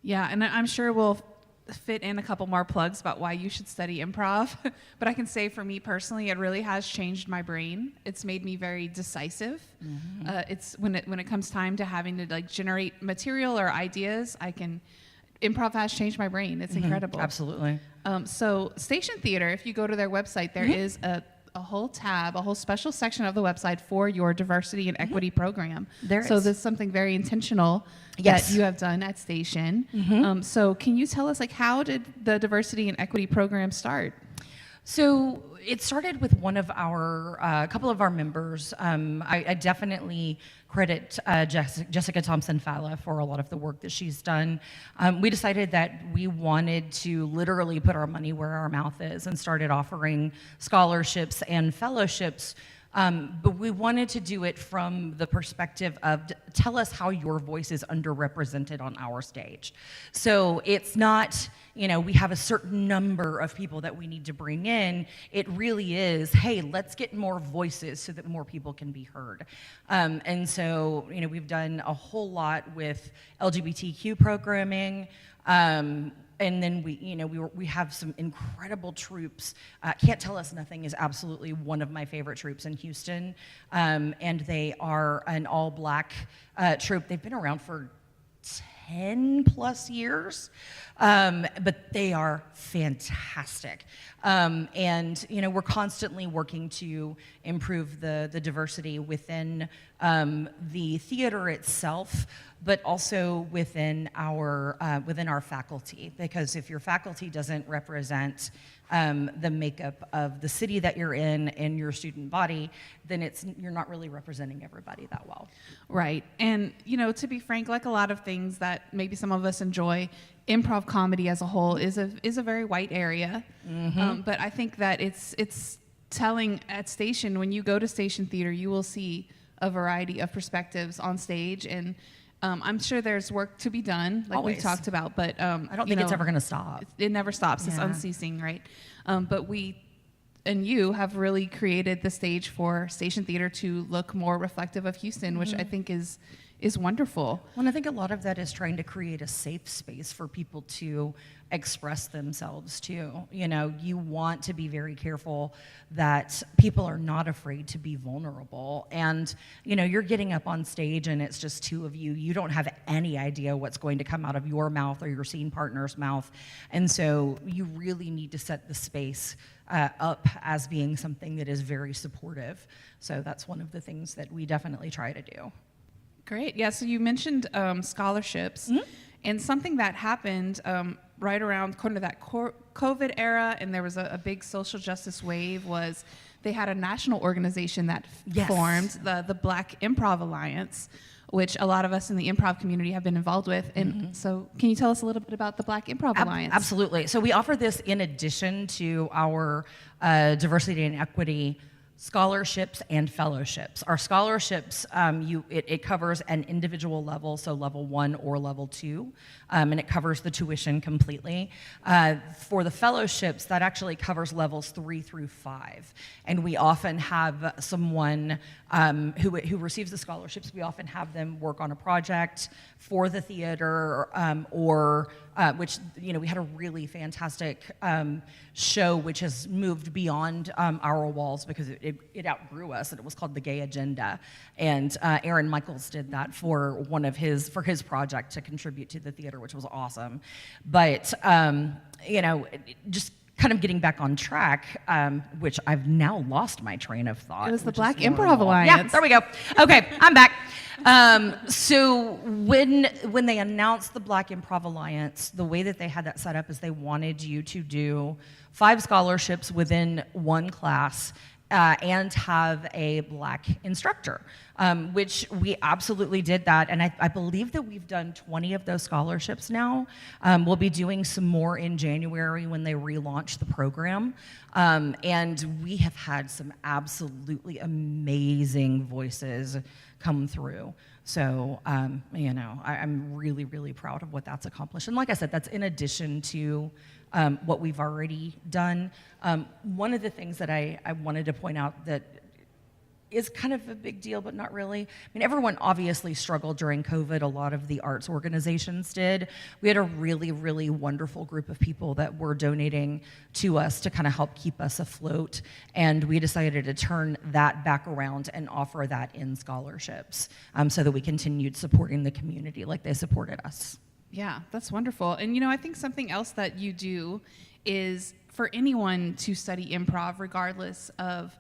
Yeah, and I'm sure we'll fit in a couple more plugs about why you should study improv. But I can say for me personally, it really has changed my brain. It's made me very decisive. It's when it comes time to having to like generate material or ideas, improv has changed my brain. It's incredible. Absolutely. So Station Theater, if you go to their website, there is a whole tab, a whole special section of the website for your diversity and equity program. So there's something very intentional that you have done at Station. So can you tell us, like, how did the diversity and equity program start? So it started with one of our, a couple of our members. I definitely credit Jessica Thompson-Falla for a lot of the work that she's done. We decided that we wanted to literally put our money where our mouth is and started offering scholarships and fellowships. But we wanted to do it from the perspective of tell us how your voice is underrepresented on our stage. So it's not, we have a certain number of people that we need to bring in. It really is, hey, let's get more voices so that more people can be heard. And so, we've done a whole lot with LGBTQ programming. And then we have some incredible troops. Can't Tell Us Nothing is absolutely one of my favorite troops in Houston. And they are an all-black troop. They've been around for 10 plus years, but they are fantastic. And we're constantly working to improve the diversity within the theater itself, but also within our faculty. Because if your faculty doesn't represent the makeup of the city that you're in and your student body, then you're not really representing everybody that well. Right. And, to be frank, like a lot of things that maybe some of us enjoy, improv comedy as a whole is a very white area. But I think that it's telling at Station, when you go to Station Theater, you will see a variety of perspectives on stage. And I'm sure there's work to be done, like Always. we've talked about, but I don't think it's ever going to stop. It never stops. Yeah. It's unceasing, right? But we and you have really created the stage for Station Theater to look more reflective of Houston, which I think is wonderful. Well, and I think a lot of that is trying to create a safe space for people to express themselves too. You want to be very careful that people are not afraid to be vulnerable. And, you're getting up on stage and it's just two of you. You don't have any idea what's going to come out of your mouth or your scene partner's mouth. And so you really need to set the space up as being something that is very supportive. So that's one of the things that we definitely try to do. Great. Yeah, so you mentioned scholarships, and something that happened right around kind of that COVID era, and there was a big social justice wave, was they had a national organization that formed, the Black Improv Alliance, which a lot of us in the improv community have been involved with. And so can you tell us a little bit about the Black Improv Alliance? Absolutely. So we offer this in addition to our diversity and equity scholarships and fellowships. Our scholarships, it covers an individual level, so level 1 or level 2, and it covers the tuition completely. For the fellowships, that actually covers levels 3 through 5, and we often have someone who receives the scholarships. We often have them work on a project for the theater, or which we had a really fantastic show which has moved beyond our walls because it outgrew us, and it was called The Gay Agenda. And Aaron Michaels did that for his project to contribute to the theater, which was awesome. But just kind of getting back on track, which I've now lost my train of thought. It was the Black Improv Alliance. Yeah, there we go. Okay, I'm back. So when they announced the Black Improv Alliance, the way that they had that set up is they wanted you to do 5 scholarships within one class and have a Black instructor, which we absolutely did that. And I believe that we've done 20 of those scholarships now. We'll be doing some more in January when they relaunch the program. And we have had some absolutely amazing voices come through. So, I'm really, really proud of what that's accomplished. And like I said, that's in addition to what we've already done. One of the things that I wanted to point out that is kind of a big deal, but not really. I mean, everyone obviously struggled during COVID. A lot of the arts organizations did. We had a really, really wonderful group of people that were donating to us to kind of help keep us afloat. And we decided to turn that back around and offer that in scholarships so that we continued supporting the community like they supported us. Yeah, that's wonderful. And I think something else that you do is for anyone to study improv, regardless of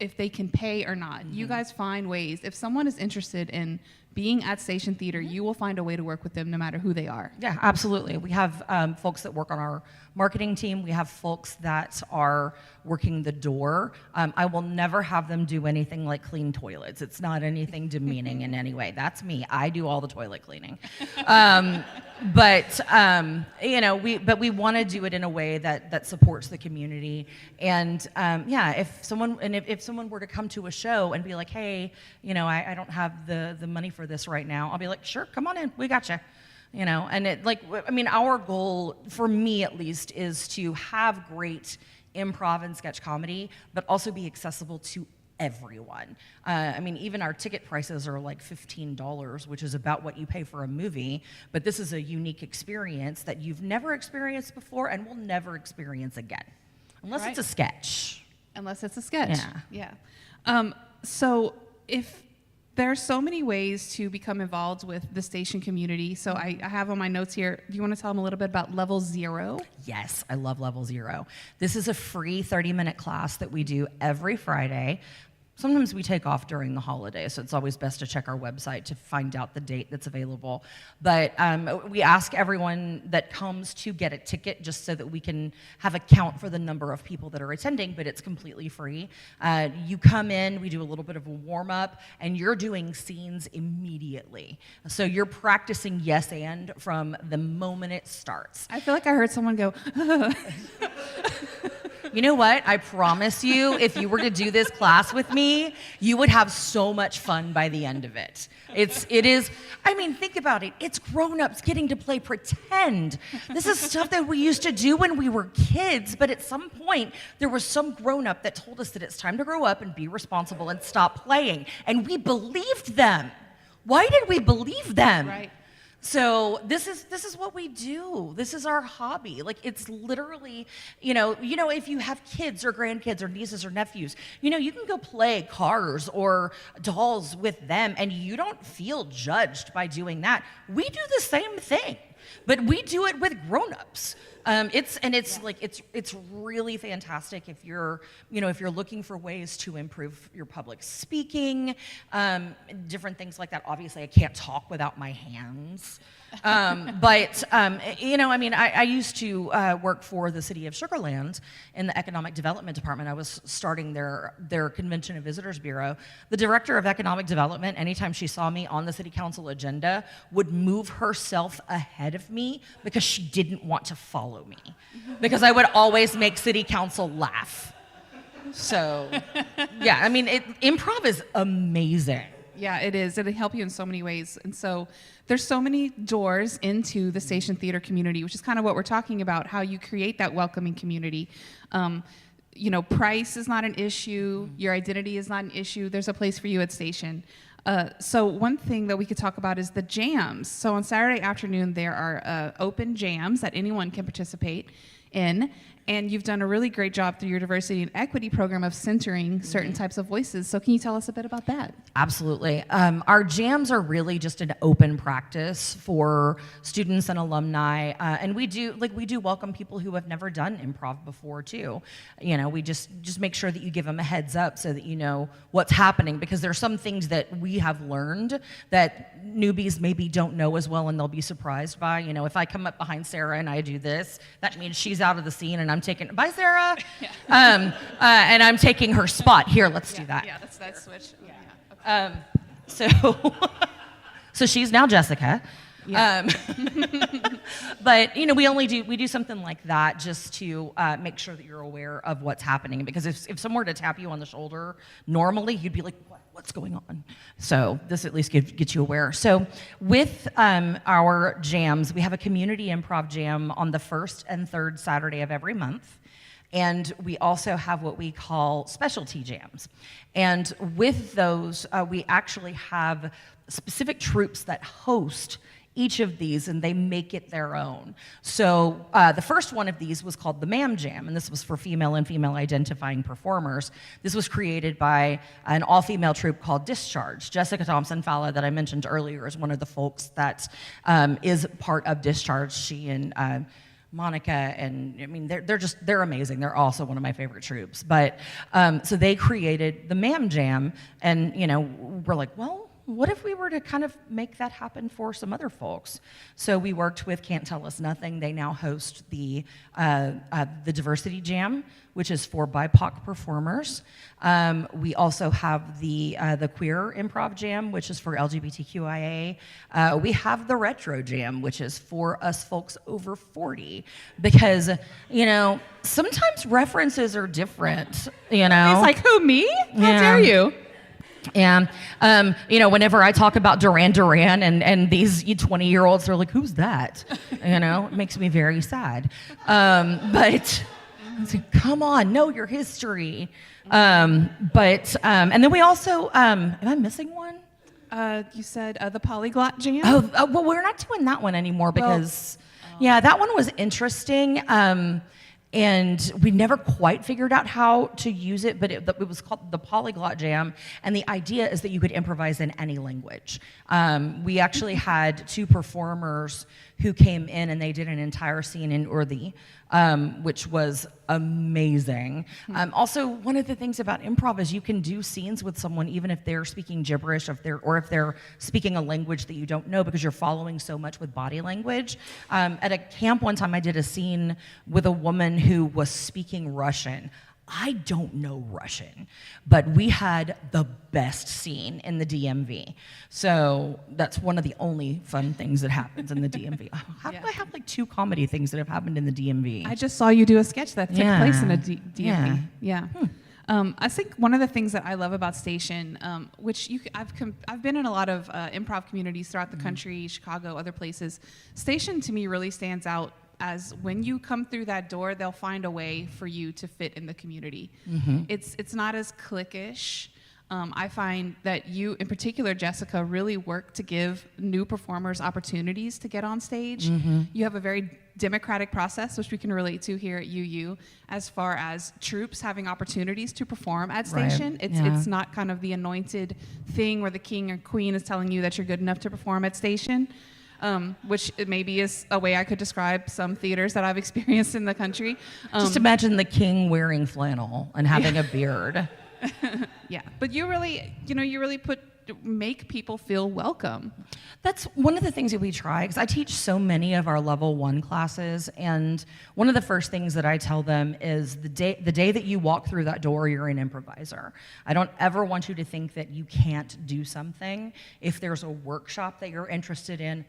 if they can pay or not. You guys find ways. If someone is interested in being at Station Theater, you will find a way to work with them no matter who they are. Yeah, absolutely. We have folks that work on our marketing team. We have folks that are working the door. I will never have them do anything like clean toilets. It's not anything demeaning in any way. That's me. I do all the toilet cleaning. But we want to do it in a way that supports the community. And if someone were to come to a show and be like, hey, I don't have the money for this right now, I'll be like, sure, come on in, we got you. And our goal, for me at least, is to have great improv and sketch comedy, but also be accessible to everyone. Even our ticket prices are like $15, which is about what you pay for a movie, but this is a unique experience that you've never experienced before and will never experience again, unless it's a sketch. Unless it's a sketch. Yeah. So if there are so many ways to become involved with the station community. So I have on my notes here, do you want to tell them a little bit about Level Zero? Yes, I love Level Zero. This is a free 30-minute class that we do every Friday. Sometimes we take off during the holidays, so it's always best to check our website to find out the date that's available. But we ask everyone that comes to get a ticket just so that we can have a count for the number of people that are attending, but it's completely free. You come in, we do a little bit of a warm-up, and you're doing scenes immediately. So you're practicing yes and from the moment it starts. I feel like I heard someone go, You know what? I promise you, if you were to do this class with me, you would have so much fun by the end of it. Think about it. It's grown-ups getting to play pretend. This is stuff that we used to do when we were kids, but at some point, there was some grown-up that told us that it's time to grow up and be responsible and stop playing. And we believed them. Why did we believe them? Right. So this is what we do. This is our hobby. Like, it's literally, if you have kids or grandkids or nieces or nephews, you can go play cars or dolls with them and you don't feel judged by doing that. We do the same thing, but we do it with grown-ups. It's really fantastic if you're looking for ways to improve your public speaking, different things like that. Obviously, I can't talk without my hands. I used to work for the city of Sugar Land in the economic development department. I was starting their convention and visitors bureau. The director of economic development, anytime she saw me on the city council agenda, would move herself ahead of me because she didn't want to follow me, because I would always make city council laugh. So, improv is amazing. Yeah, it is. It'll help you in so many ways. And so there's so many doors into the Station Theater community, which is kind of what we're talking about, how you create that welcoming community. Price is not an issue. Your identity is not an issue. There's a place for you at Station. So one thing that we could talk about is the jams. So on Saturday afternoon, there are open jams that anyone can participate in. And you've done a really great job through your diversity and equity program of centering certain types of voices. So can you tell us a bit about that? Absolutely. Our jams are really just an open practice for students and alumni. And we do welcome people who have never done improv before too. We just make sure that you give them a heads up so that you know what's happening, because there are some things that we have learned that newbies maybe don't know as well, and they'll be surprised by. If I come up behind Sarah and I do this, that means she's out of the scene and I'm taking, bye Sarah, and I'm taking her spot. Here, let's do that. Yeah, let's switch. Yeah. Okay. So she's now Jessica. Yeah. But we do something like that just to make sure that you're aware of what's happening, because if someone were to tap you on the shoulder, normally you'd be like, what's going on? So this at least gets you aware. So with our jams, we have a community improv jam on the first and third Saturday of every month. And we also have what we call specialty jams. And with those, we actually have specific troops that host each of these, and they make it their own. So the first one of these was called the Ma'am Jam, and this was for female and female identifying performers. This was created by an all-female troupe called Discharge. Jessica Thompson Falla, that I mentioned earlier, is one of the folks that is part of Discharge. She and Monica, and I mean, they're amazing. They're also one of my favorite troops. But so they created the Ma'am Jam, and we're like, well, what if we were to kind of make that happen for some other folks? So we worked with Can't Tell Us Nothing. They now host the Diversity Jam, which is for BIPOC performers. We also have the Queer Improv Jam, which is for LGBTQIA. We have the Retro Jam, which is for us folks over 40, because sometimes references are different. He's like, who, me? How dare you? And, whenever I talk about Duran Duran and these 20-year-olds, they're like, who's that? It makes me very sad. But come on, know your history. And then we also, am I missing one? You said the Polyglot Jam? Well, we're not doing that one anymore because, that one was interesting. And we never quite figured out how to use it, but it was called the Polyglot Jam, and the idea is that you could improvise in any language. We actually had 2 performers who came in, and they did an entire scene in Urdu, which was amazing. Also, one of the things about improv is you can do scenes with someone even if they're speaking gibberish, or if they're speaking a language that you don't know, because you're following so much with body language. At a camp one time, I did a scene with a woman who was speaking Russian. I don't know Russian, but we had the best scene in the DMV. So that's one of the only fun things that happens in the DMV. How do I have like 2 comedy things that have happened in the DMV? I just saw you do a sketch that took place in a DMV. Yeah. I think one of the things that I love about Station, which I've been in a lot of improv communities throughout the country, Chicago, other places. Station to me really stands out as when you come through that door, they'll find a way for you to fit in the community. It's not as cliquish. I find that you, in particular, Jessica, really work to give new performers opportunities to get on stage. You have a very democratic process, which we can relate to here at UU, as far as troops having opportunities to perform at Station. It's not kind of the anointed thing where the king or queen is telling you that you're good enough to perform at Station. Which maybe is a way I could describe some theaters that I've experienced in the country. Just imagine the king wearing flannel and having a beard. Yeah, but you really make people feel welcome. That's one of the things that we try, because I teach so many of our level 1 classes, and one of the first things that I tell them is the day that you walk through that door, you're an improviser. I don't ever want you to think that you can't do something. If there's a workshop that you're interested in,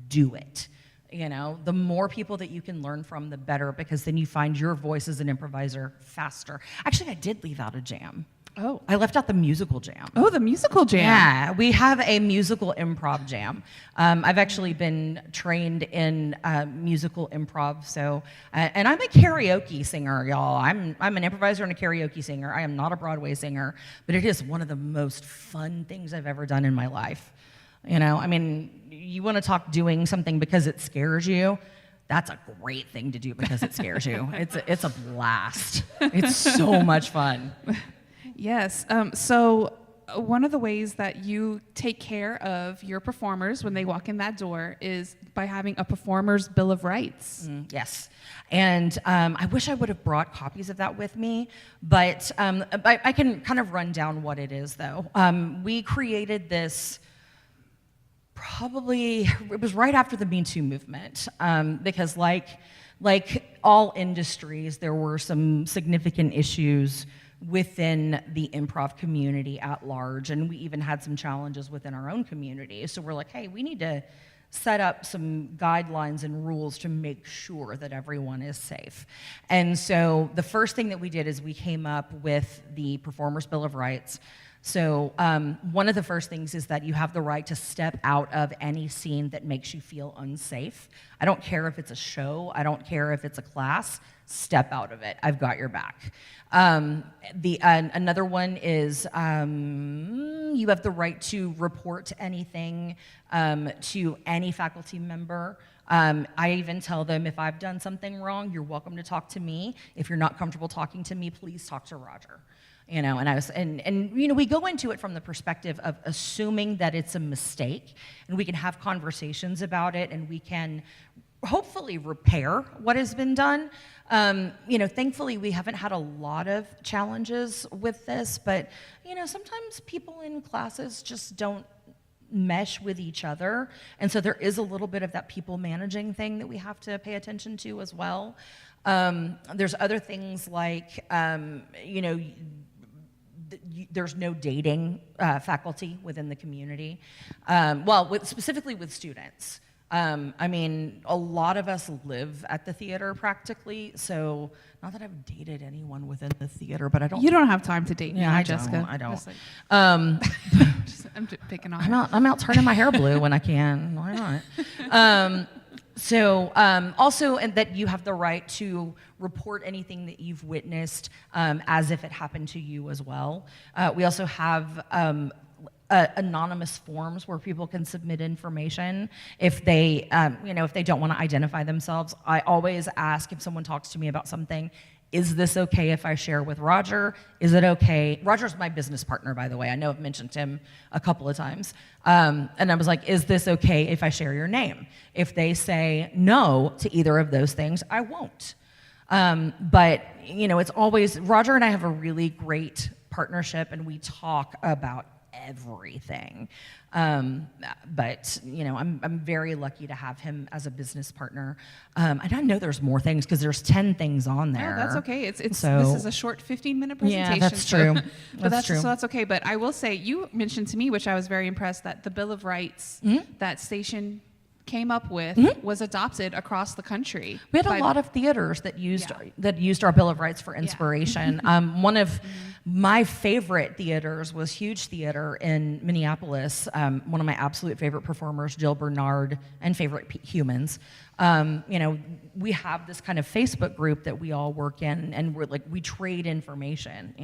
do it. The more people that you can learn from, the better, because then you find your voice as an improviser faster. Actually, I did leave out a jam. Oh. I left out the musical jam. Oh, the musical jam. Yeah, we have a musical improv jam. I've actually been trained in musical improv, so, and I'm a karaoke singer, y'all. I'm an improviser and a karaoke singer. I am not a Broadway singer, but it is one of the most fun things I've ever done in my life. You want to talk doing something because it scares you? That's a great thing to do because it scares you. It's a blast. It's so much fun. Yes. So one of the ways that you take care of your performers when they walk in that door is by having a performer's Bill of Rights. Yes. And I wish I would have brought copies of that with me, but I can kind of run down what it is, though. We created this it was right after the Me Too movement, because like all industries, there were some significant issues within the improv community at large, and we even had some challenges within our own community. So we're like, hey, we need to set up some guidelines and rules to make sure that everyone is safe. And so the first thing that we did is we came up with the Performers' Bill of Rights. So one of the first things is that you have the right to step out of any scene that makes you feel unsafe. I don't care if it's a show. I don't care if it's a class. Step out of it. I've got your back. Another one is you have the right to report anything to any faculty member. I even tell them if I've done something wrong, you're welcome to talk to me. If you're not comfortable talking to me, please talk to Roger. You know, and we go into it from the perspective of assuming that it's a mistake, and we can have conversations about it, and we can hopefully repair what has been done. Thankfully, we haven't had a lot of challenges with this, but sometimes people in classes just don't mesh with each other, and so there is a little bit of that people managing thing that we have to pay attention to as well. There's other things like there's no dating faculty within the community. Specifically with students. A lot of us live at the theater practically, so not that I've dated anyone within the theater, but I don't. You don't have time to date me, Jessica. I don't. I'm just picking on. I'm out turning my hair blue when I can. Why not? Also, and that you have the right to report anything that you've witnessed as if it happened to you as well. We also have anonymous forms where people can submit information if they, if they don't want to identify themselves. I always ask if someone talks to me about something, is this okay if I share with Roger? Is it okay? Roger's my business partner, by the way. I know I've mentioned him a couple of times. And I was like, is this okay if I share your name? If they say no to either of those things, I won't. But it's always, Roger and I have a really great partnership, and we talk about everything. But I'm very lucky to have him as a business partner. And I know there's more things because there's 10 things on there. No, that's okay. This is a short 15-minute presentation. Yeah, that's true. That's true. So that's okay. But I will say, you mentioned to me, which I was very impressed, that the Bill of Rights that station came up with was adopted across the country. We had a lot of theaters that used our Bill of Rights for inspiration. One of my favorite theaters was Huge Theater in Minneapolis. One of my absolute favorite performers, Jill Bernard, and favorite humans. We have this kind of Facebook group that we all work in, and we trade information.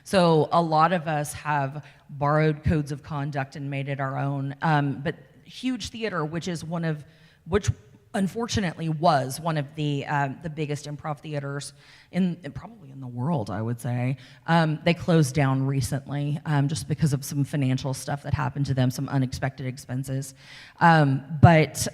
So a lot of us have borrowed codes of conduct and made it our own. But Huge Theater, which unfortunately was one of the biggest improv theaters probably in the world, I would say. They closed down recently just because of some financial stuff that happened to them, some unexpected expenses. But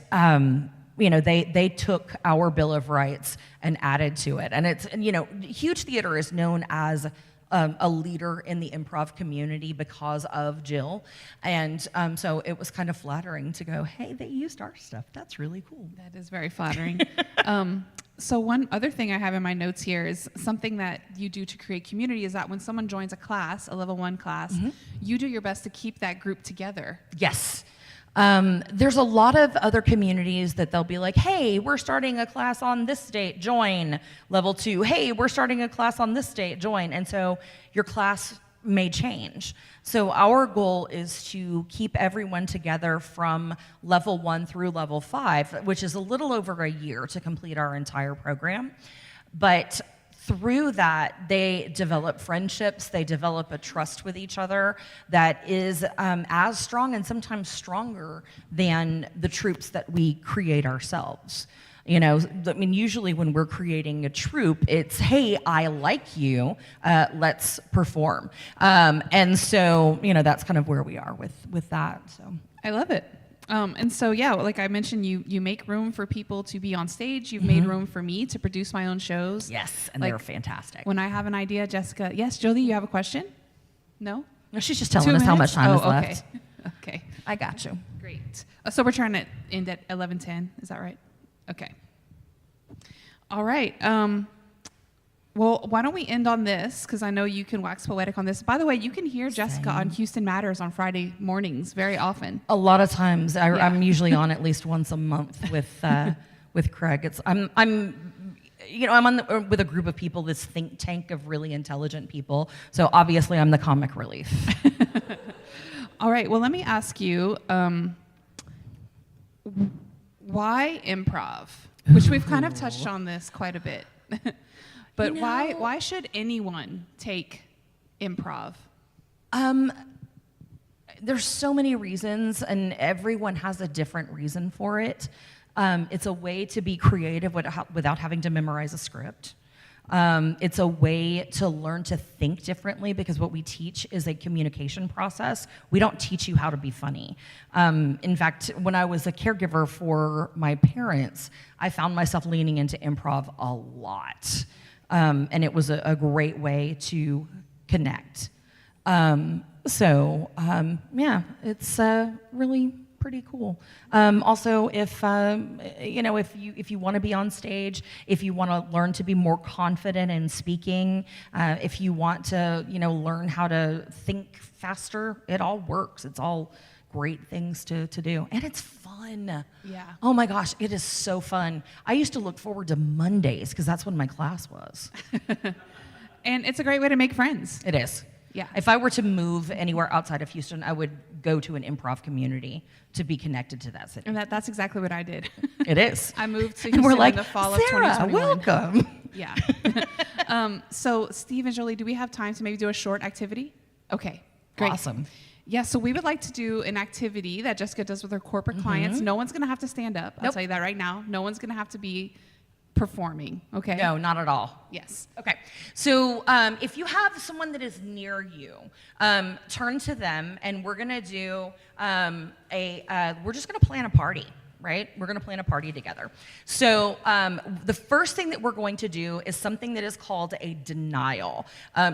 they took our Bill of Rights and added to it. And Huge Theater is known as a leader in the improv community because of Jill. And so it was kind of flattering to go, hey, they used our stuff. That's really cool. That is very flattering. So one other thing I have in my notes here is something that you do to create community is that when someone joins a class, a level 1 class, you do your best to keep that group together. Yes. There's a lot of other communities that they'll be like, hey, we're starting a class on this date, join. Level 2, hey, we're starting a class on this date, join. And so your class may change. So our goal is to keep everyone together from level 1 through level 5, which is a little over a year to complete our entire program. But through that, they develop friendships, they develop a trust with each other that is as strong and sometimes stronger than the troops that we create ourselves. Usually when we're creating a troupe, it's, hey, I like you, let's perform. And so, that's kind of where we are with that. So I love it. And so, like I mentioned, you make room for people to be on stage. You've made room for me to produce my own shows. Yes, and they're fantastic. When I have an idea, Jessica. Yes, Jolie, you have a question? No? No, she's just telling us how much time is left. Okay. I got you. Great. So we're trying to end at 11:10. Is that right? Okay. All right. Well, why don't we end on this? Because I know you can wax poetic on this. By the way, you can hear Jessica on Houston Matters on Friday mornings very often. A lot of times, I'm usually on at least once a month with Craig. I'm with a group of people, this think tank of really intelligent people. So obviously I'm the comic relief. All right, well, let me ask you, why improv? Which we've kind of touched on this quite a bit. But why should anyone take improv? There's so many reasons, and everyone has a different reason for it. It's a way to be creative without having to memorize a script. It's a way to learn to think differently, because what we teach is a communication process. We don't teach you how to be funny. In fact, when I was a caregiver for my parents, I found myself leaning into improv a lot. And it was a great way to connect. It's really pretty cool. Also, if you want to be on stage, if you want to learn to be more confident in speaking, if you want to learn how to think faster, it all works. It's all great things to do, and it's fun. Yeah. Oh my gosh, it is so fun. I used to look forward to Mondays because that's when my class was. And it's a great way to make friends. It is. Yeah. If I were to move anywhere outside of Houston, I would go to an improv community to be connected to that city. And that's exactly what I did. It is. I moved to And Houston we're like, in the fall of Sarah, 2021. welcome. Yeah. So Steve and Jolie, do we have time to maybe do a short activity? Okay, great. Awesome. Yeah, so we would like to do an activity that Jessica does with her corporate clients. No one's going to have to stand up. I'll Nope. tell you that right now. No one's going to have to be performing, okay? No, not at all. Yes. Okay, so if you have someone that is near you, turn to them, and we're gonna do we're just gonna plan a party, right? We're gonna plan a party together. So the first thing that we're going to do is something that is called a denial.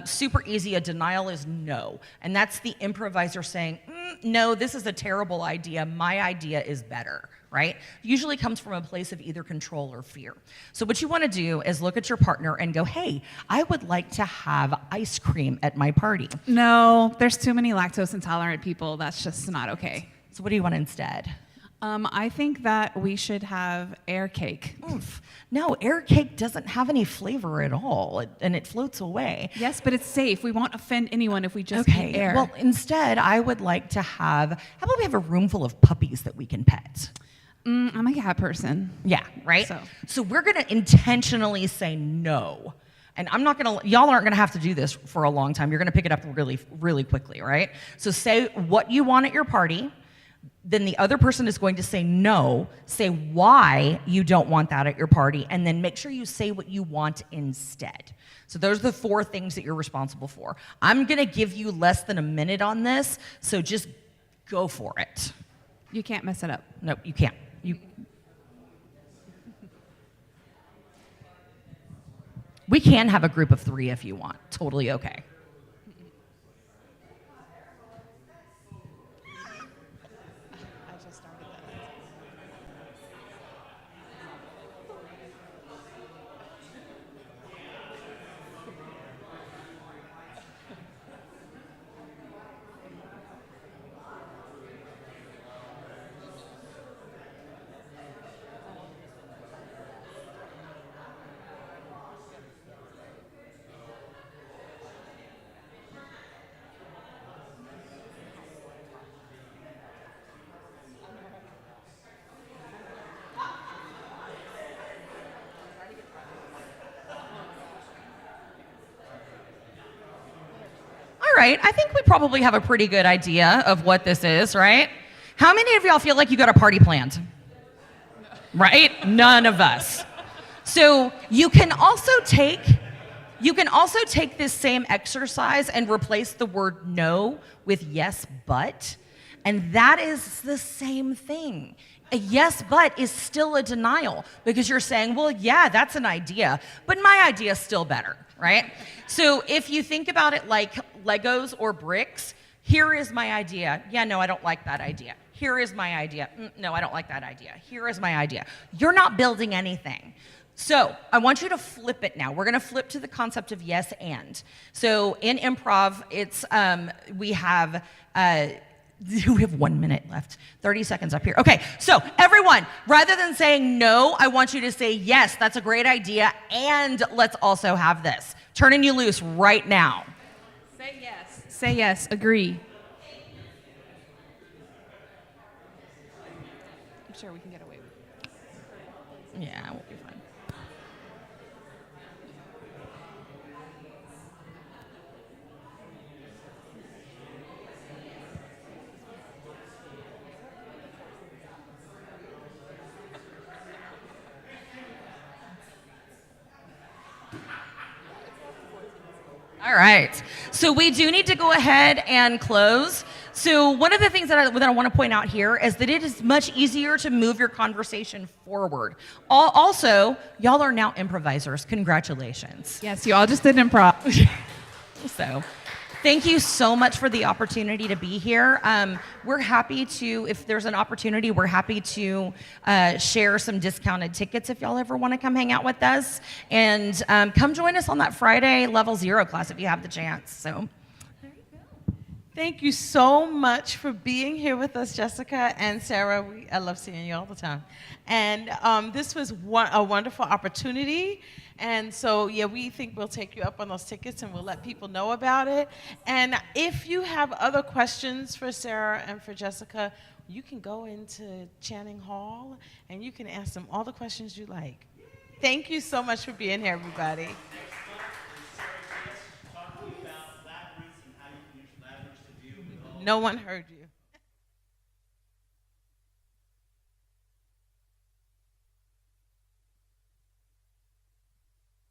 Super easy, a denial is no. And that's the improviser saying, no, this is a terrible idea, my idea is better. Right? Usually comes from a place of either control or fear. So what you want to do is look at your partner and go, hey, I would like to have ice cream at my party. No, there's too many lactose intolerant people. That's just not okay. So what do you want instead? I think that we should have air cake. Oof. No, air cake doesn't have any flavor at all, and it floats away. Yes, but it's safe. We won't offend anyone if we just Okay, eat air. well, instead, I would like to have, how about we have a room full of puppies that we can pet? I'm a cat person. Yeah, right? So we're gonna intentionally say no. And y'all aren't gonna have to do this for a long time. You're gonna pick it up really, really quickly, right? So say what you want at your party, then the other person is going to say no, say why you don't want that at your party, and then make sure you say what you want instead. So those are the 4 things that you're responsible for. I'm gonna give you less than a minute on this, so just go for it. you can't mess it up. Nope, you can't. We can have a group of 3 if you want. Totally okay. All right, I think we probably have a pretty good idea of what this is, right? How many of y'all feel like you got a party planned? Right? None of us. So you can also take this same exercise and replace the word no with yes, but, and that is the same thing. A yes, but is still a denial because you're saying, well, yeah, that's an idea, but my idea is still better, right? So if you think about it like Legos or bricks, here is my idea. Yeah, no, I don't like that idea. Here is my idea. No, I don't like that idea. Here is my idea. You're not building anything. So I want you to flip it now. We're going to flip to the concept of yes and. So in improv, it's we have We have 1 minute left, 30 seconds up here. Okay, so everyone, rather than saying no, I want you to say yes, that's a great idea, and let's also have this. Turning you loose right now. Say yes. Say yes. Agree. I'm sure we can get away with it. Yeah, we'll be fine. All right. So we do need to go ahead and close. So one of the things that I want to point out here is that it is much easier to move your conversation forward. Also, y'all are now improvisers. Congratulations. Yes, you all just did improv. So thank you so much for the opportunity to be here. We're happy to, if there's an opportunity, we're happy to share some discounted tickets if y'all ever want to come hang out with us. And come join us on that Friday Level 0 class if you have the chance. So there you go. Thank you so much for being here with us, Jessica and Sarah. I love seeing you all the time. And this was a wonderful opportunity. And so, yeah, we think we'll take you up on those tickets and we'll let people know about it. And if you have other questions for Sarah and for Jessica, you can go into Channing Hall and you can ask them all the questions you like. Thank you so much for being here, everybody. No one heard you.